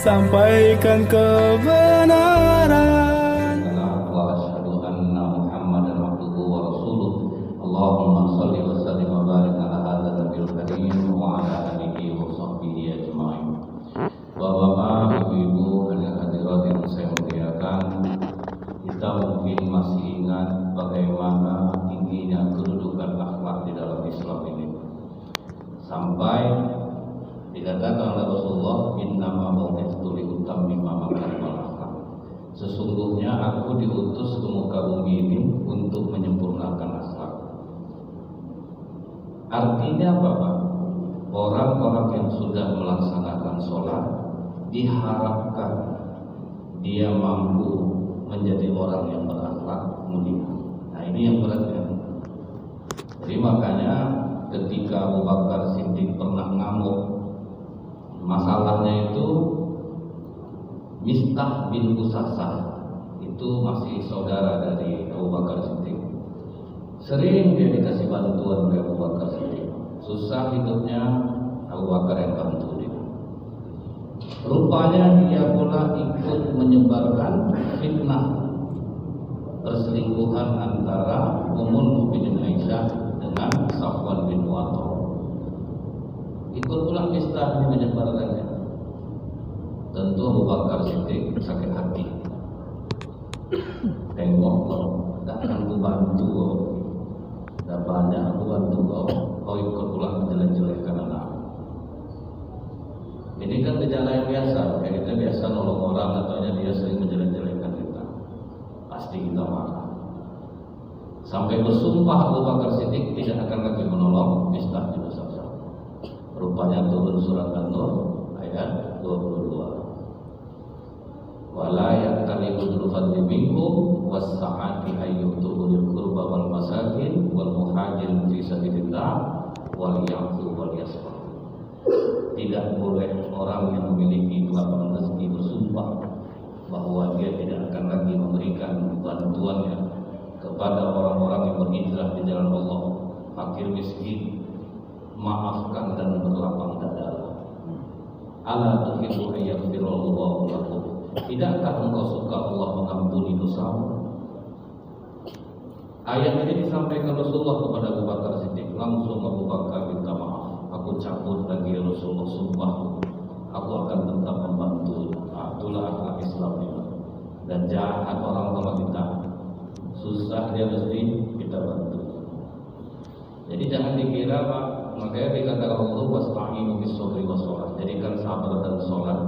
sampaikan kebenaran. Wa asyhadu anna Muhammadan abduhu wa rasuluh. Allahumma shalli wa sallim wa barik ala hadzal nabiyil karim wa ala alihi wa sahbihi ajmain. Bapak-bapak, ibu-ibu, hadirat yang saya muliakan, kita mungkin masih ingat bagaimana tingginya kedudukan akhlak di dalam Islam ini. Sampai dikatakan oleh Rasulullah, innama bu'ithtu liutammima makarimal akhlak. Sesungguhnya aku diutus ke muka bumi ini untuk menyempurnakan akhlak. Artinya apa, Pak? Orang-orang yang sudah melaksanakan sholat diharapkan dia mampu menjadi orang yang berakhlak mulia. Nah, ini yang beratnya. Jadi makanya ketika Abu Bakar Siddiq pernah ngamuk, masalahnya itu Mistah bin Usasah itu masih saudara dari Abu Bakar Siddiq. Sering dia dikasih bantuan oleh Abu Bakar Siddiq. Susah hidupnya, Abu Bakar yang bantu dia. Rupanya dia pula ikut menyebarkan fitnah perselingkuhan antara Ummul Mukminin Aisyah dengan Safwan bin Mu'attal. Ikut pula Mistah menyebarkannya. Tentu Abu Bakar Siddiq sakit hati. Tengok kau, tak akan ku bantu kau. Dah banyak aku bantu kau, kau ikut pula menjelek-jelekkan anak. Ini kan gejala yang biasa. Kayak kita biasa nolong orang, ataunya dia sering menjelek-jelekkan kita. Pasti kita marah. Sampai bersumpah Abu Bakar Siddiq tidak akan lagi menolong Mistah bin Usasah. Rupanya turun surat An-Nur ayat 22. Wala ya'tali ulul fadli minkum was-sa'ati ayyutu ulil qurba wal masakin wal muhajirin fi sabilillah wal ya'fu wal yasfah. Tidak boleh orang yang memiliki kelapangan rezeki bersumpah bahwa dia tidak akan lagi memberikan bantuannya kepada orang-orang yang berhijrah di jalan Allah, fakir miskin, maafkan dan berlapang dada. Ala tuhibbu ayyaghfirallahu lakum. Tidakkah engkau suka Allah mengampuni dosamu? Ayat ini disampaikan Rasulullah kepada Abu Bakar Siddiq. Langsung Abu Bakar minta maaf. Aku cabut lagi Rasulullah, sumpah. Aku akan tetap membantu. Itulah akhlak Islam ini. Dan jahat orang sama kita, susah dia mesti kita bantu. Jadi jangan dikira, Pak. Makanya dikatakan Allah wasta'inu bis-sabri was-shalah. Jadikan sabar dan sholat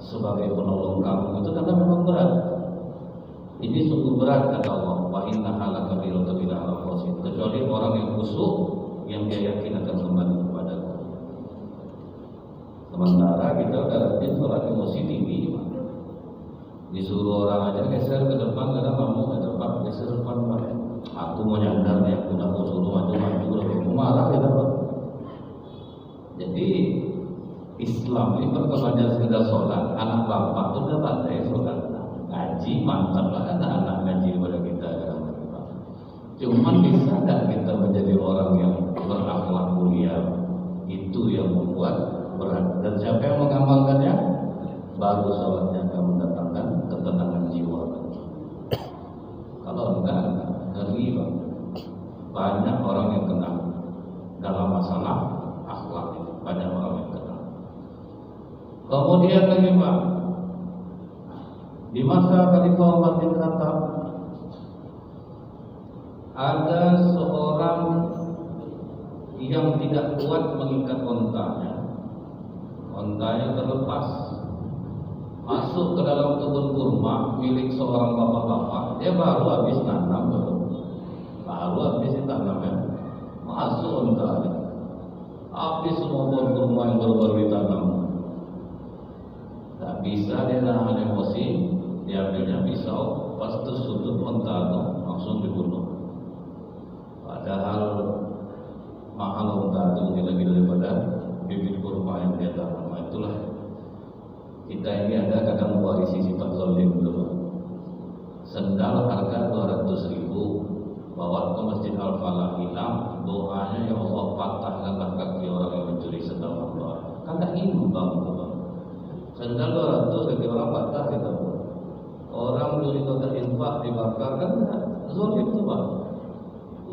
sebagai penolong kamu. Itu karena memang berat. Ini sungguh berat kata Allah. Wa innaha lakabiratun illa 'alal khashiyin. Kecuali orang yang khusyuk, yang dia yakin akan kembali kepadaku. Sementara kita kadang-kadang sholat emosi tinggi, Pak. Disuruh orang aja geser ke depan, kadang kamu ke depan, geser ke depan, Pak. Aku mau nyandar nih, aku udah mau suruh maju-maju, udah marah ya, Pak. Jadi Islam ini perkembangan sekedar sholat, anak bapak itu udah pandai sholat, ngaji mantap lah, ada anak ngaji pada kita. Cuman bisa nggak kita menjadi orang yang berakhlak mulia? Itu yang membuat berat. Dan siapa yang mengamalkannya? Baru sholatnya akan mendatangkan ketenangan jiwa. Kalau enggak, ngeri, Pak. Banyak orang yang kena dalam masalah akhlak itu. Banyak orang yang kena. Kemudian lagi, Pak, di masa Khalifah Umar bin Khattab ada seorang yang tidak kuat mengikat ontanya. Ontanya terlepas, masuk ke dalam kebun kurma milik seorang bapak-bapak. Dia baru habis tanam, baru habis ditanamnya, masuk ontanya, habis semua pohon kurma yang baru-baru ditanam. Tak bisa dia nahan emosi, dia ambilnya pisau, pas tersudut onta itu langsung dibunuh. Padahal mahal onta itu lebih daripada bibit kurma yang dia tanam. Itulah kita ini ada kadang mewarisi sifat zalim dulu. Sendal harga 200.000, bawa ke Masjid Al-Falah, hilang, doanya ya Allah patahkanlah kaki orang yang mencuri sendal Allah. Kan tak imbang, Sandal 200 bagi orang patah kita. Orang beli kotak infak dibakar kan zolim tuh Pak.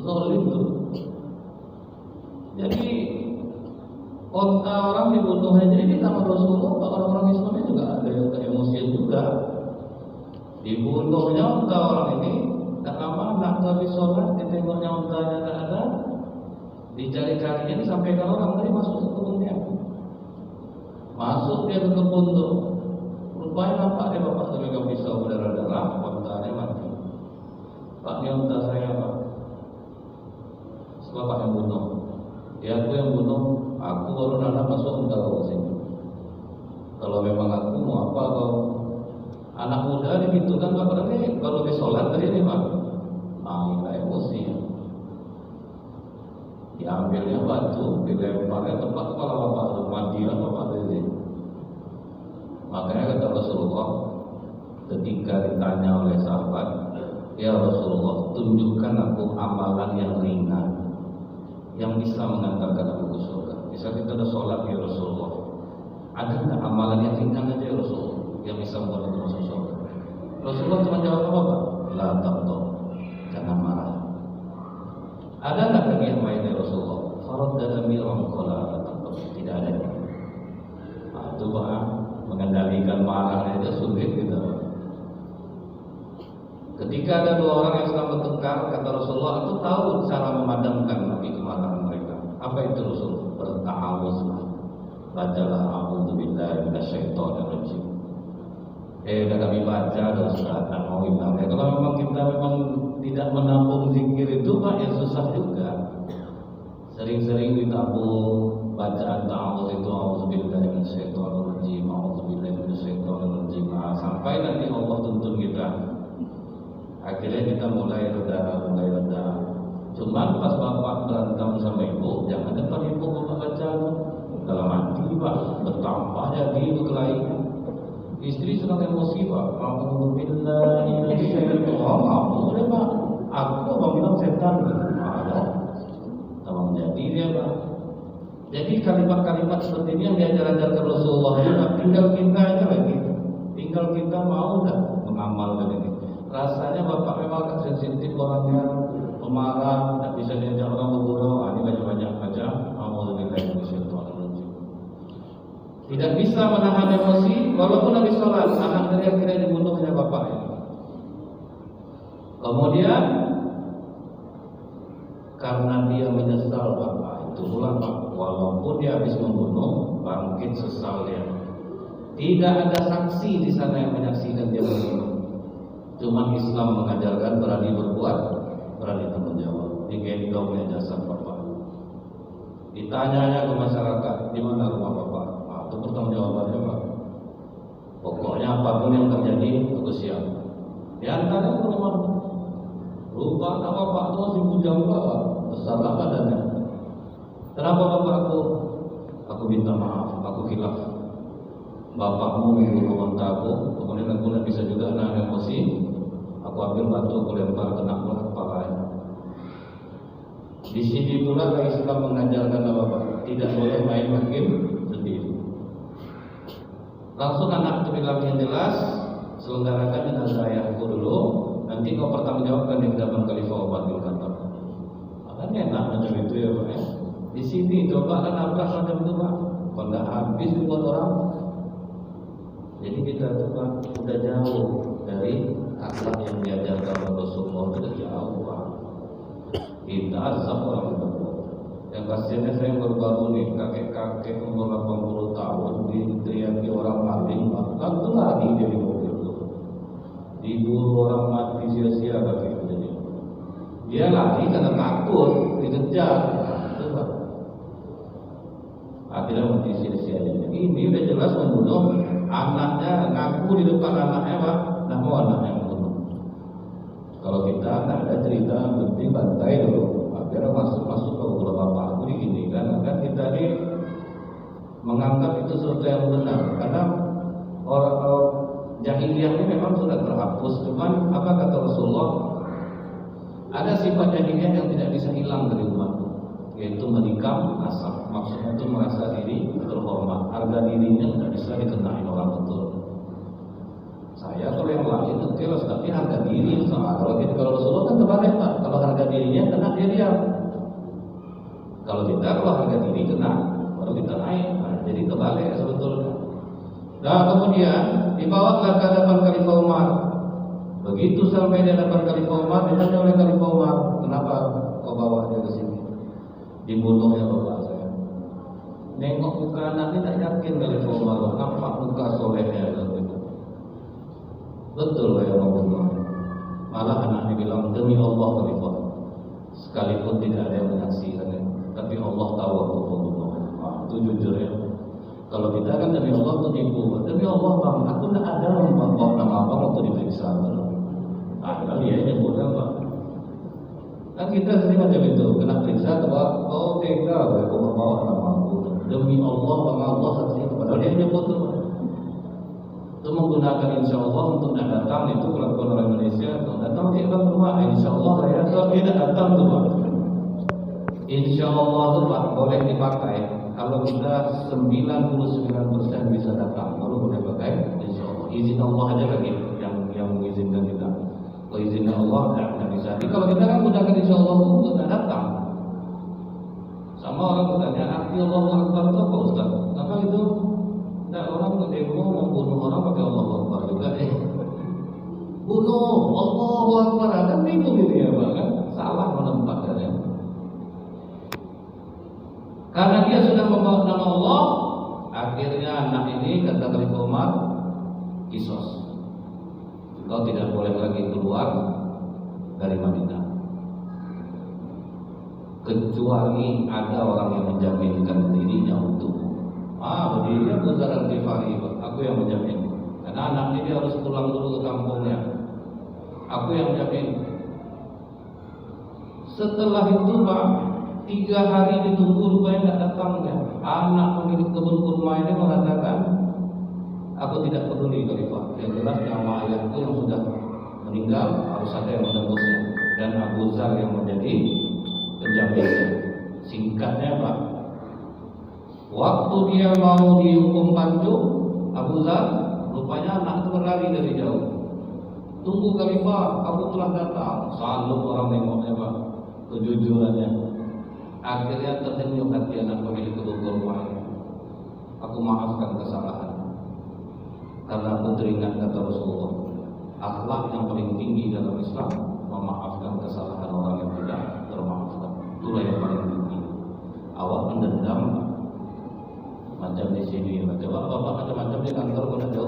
Zolim tuh. Jadi onta orang dibunuh aja ini sama Rasulullah, orang-orang Islamnya juga ada yang emosian juga. Dibunuhnya onta orang ini, tak lama nak habis sholat, ditengoknya ontanya tak ada, dicari-carinya disampaikan orang tadi masuk ke kebunnya. Masuk dia ke kebun tuh, rupanya nampak dia bapak tu megang pisau berdarah-darah, ontanya mati. Pak, ni onta saya Pak. Bapak yang bunuh. Ya aku yang bunuh, aku baru nak masuk onta kau sini. Kalau memang aku mau apa kau? Anak muda di pintu kan Pak ini kalau di sholat tadi ni Pak. Ini emosi. Diambilnya batu, dilemparnya tempat kepala bapak tu, matilah bapak tadi. Makanya kata Rasulullah ketika ditanya oleh sahabat, ya Rasulullah, tunjukkan aku amalan yang ringan yang bisa mengantarkan aku ke surga. Bisa kita ada sholat ya Rasulullah, ada nggak amalan yang ringan aja ya Rasulullah yang bisa membuat kita masuk surga? Rasulullah cuma jawab apa Pak? La taqtah, jangan marah. Ada nggak lagi yang lain ya Rasulullah? Farad dan miram qala la taqtah, tidak ada. Itu Pak, mengendalikan marah itu sulit gitu. Ketika ada dua orang yang sedang bertengkar, kata Rasulullah, aku tahu cara memadamkan api kemarahan mereka. Apa itu Rasulullah? Berta'awuzlah. Bacalah a'udzubillahi minasyaitonir rajim. Udah kami baca dan Ustaz mau bilang. Kalau memang kita tidak menampung zikir itu Pak, ya susah juga. Sering-sering ditabung bacaan ta'awuz itu, a'udzubillahi minasyaitonir rajim, a'udzubillahi minasyaitonir rajim, sampai nanti Allah tuntun kita. Akhirnya kita mulai reda. Cuman pas bapak berantem sama ibu, jangan depan ibu bapak baca. Dalam hati Pak, bertambah jadi berkelahi. Istri sedang emosi Pak, alhamdulillah ini boleh Pak. Aku abang bilang setan. Ada. Abang jadi dia Pak. Jadi kalimat-kalimat seperti ini yang diajar-ajarkan Rasulullah juga. Tinggal kita aja lagi. Tinggal kita mau dah mengamalkan ini. Rasanya bapak memang agak sensitif orangnya, pemarah, tidak bisa diajak orang bergurau. Ini banyak-banyak baca. Tidak bisa menahan emosi, walaupun habis sholat, anak dari akhirnya dibunuhnya bapaknya. Kemudian karena dia menyesal bapak itu pula Pak, walaupun dia habis membunuh, bangkit sesal dia. Tidak ada saksi di sana yang menyaksikan dia membunuh. Cuma Islam mengajarkan berani berbuat, berani tanggung jawab. Digendongnya jasad bapak. Ditanyanya ke masyarakat, di mana rumah bapak? Itu pertanggung jawabannya Pak. Pokoknya apapun yang terjadi, aku siap. Di antara ke rumah. Lupa apa Pak itu masih bujang Pak, besarlah badannya. Kenapa Bapak aku minta maaf, aku khilaf. Bapakmu membunuh ontaku, kemudian aku tidak bisa juga nahan emosi. Aku ambil batu, aku lempar kena kepalanya. Di sini pula Islam mengajarkan Bapak tidak boleh main hakim sendiri. Langsung anak itu bilang yang jelas, selenggarakan jenazah ayahku dulu, nanti kau pertanggungjawabkan di hadapan Khalifah Umar bin Khattab. Kan enak macam itu ya Pak ya. Di sini coba kan nabrak macam itu Pak, kalau habis buat orang. Jadi kita tuh Pak udah jauh dari akhlak yang diajarkan Rasulullah, sudah jauh Pak. Kita azab orang itu. Yang kasihannya saya baru-baru nih, kakek-kakek umur 80 tahun diteriaki orang maling, kan itu lari dari mobil itu. Diburu orang mati sia-sia kakek itu. Dia lari karena takut dikejar. Coba. Akhirnya mati sia-sia aja. Ini udah jelas membunuh anaknya, ngaku di depan anaknya Pak, nah mau anaknya membunuh. Kalau kita nggak ada cerita, penting bantai dulu. Akhirnya masuk ke ulah bapak aku digini kan kita ini menganggap itu sesuatu yang benar karena orang jahiliyah ini memang sudah terhapus. Cuman apa kata Rasulullah, ada sifat jahiliyah yang tidak bisa hilang dari umat. yaitu menikam nasab. Maksudnya itu merasa diri terhormat, harga dirinya tidak bisa dikenai orang betul. Saya kalau yang lain itu kelas, tapi harga diri yang sama. Kalau Rasulullah kan terbalik Pak, kalau harga dirinya kena dia diam. Kalau kita kalau harga diri kena baru kita naik. Nah, jadi terbalik sebetulnya. Nah kemudian dibawalah ke hadapan Khalifah Umar. Begitu sampai di hadapan Khalifah Umar, ditanya oleh Khalifah Umar, kenapa kau bawa dia ke sini? Dibunuhnya bapak saya. Nengok muka anak ini tak yakin Khalifah Umar, nampak muka solehnya gitu. Betul yang membunuh. Malah anaknya bilang demi Allah Khalifah, sekalipun tidak ada yang menyaksikan, tapi Allah tahu aku membunuh. Itu jujur ya. Kalau kita kan demi Allah itu tipu. Demi Allah bang, aku tidak ada membawa nama abang waktu diperiksa. Ada dia nyebutnya Pak. Kan kita sering macam itu, kena periksa bahwa oh tega, aku membawa nama aku. Demi Allah bang, Allah saksi. Padahal dia nyebut tu. Itu menggunakan insya Allah untuk datang, itu kelakuan orang Malaysia. Datang dia akan berdoa, insya Allah saya tidak datang tu Pak. Insya Allah tu Pak boleh dipakai. Kalau kita 99% bisa datang, baru boleh pakai. Insya Allah. Izin Allah aja lagi yang mengizinkan kita. Kalau izin Allah tidak bisa. Jadi kalau kita kan gunakan insya Allah untuk tidak datang. Sama orang bertanya, arti Allah Akbar itu apa Ustaz? Karena itu tidak orang berdemo membunuh orang pakai Allah Akbar juga. Bunuh Allah Akbar, kan itu diri ya Pak kan? Salah menempatkannya. Karena dia sudah membawa nama Allah, akhirnya anak ini kata Khalifah Umar, kisos. Kau tidak boleh lagi keluar dari Madinah, kecuali ada orang yang menjaminkan dirinya untukmu. Berdiri Abu Dzar Al-Ghifari, aku yang menjamin. Karena anak ini harus pulang dulu ke kampungnya. Aku yang menjamin. Setelah itu Pak, 3 hari ditunggu rupanya tidak datangnya. Anak pemilik kebun kurma ini mengatakan, aku tidak peduli Khalifah. Yang jelas nama ayahku yang sudah meninggal harus ada yang menembusnya. Dan Abu Dzar yang menjadi penjaminnya. Singkatnya Pak, waktu dia mau dihukum pancung, Abu Dzar rupanya anak itu berlari dari jauh. Tunggu Khalifah, aku telah datang. Salut orang nengoknya Pak, kejujurannya. Akhirnya tersenyum hati anak pemilik kebun kurma ini. Aku maafkan kesalahan. Karena aku teringat kata Rasulullah, akhlak yang paling tinggi dalam Islam memaafkan kesalahan orang yang tidak termaafkan. Itulah yang paling tinggi. Awak mendendam macam di sini, macam bapak macam-macam di kantor pun jauh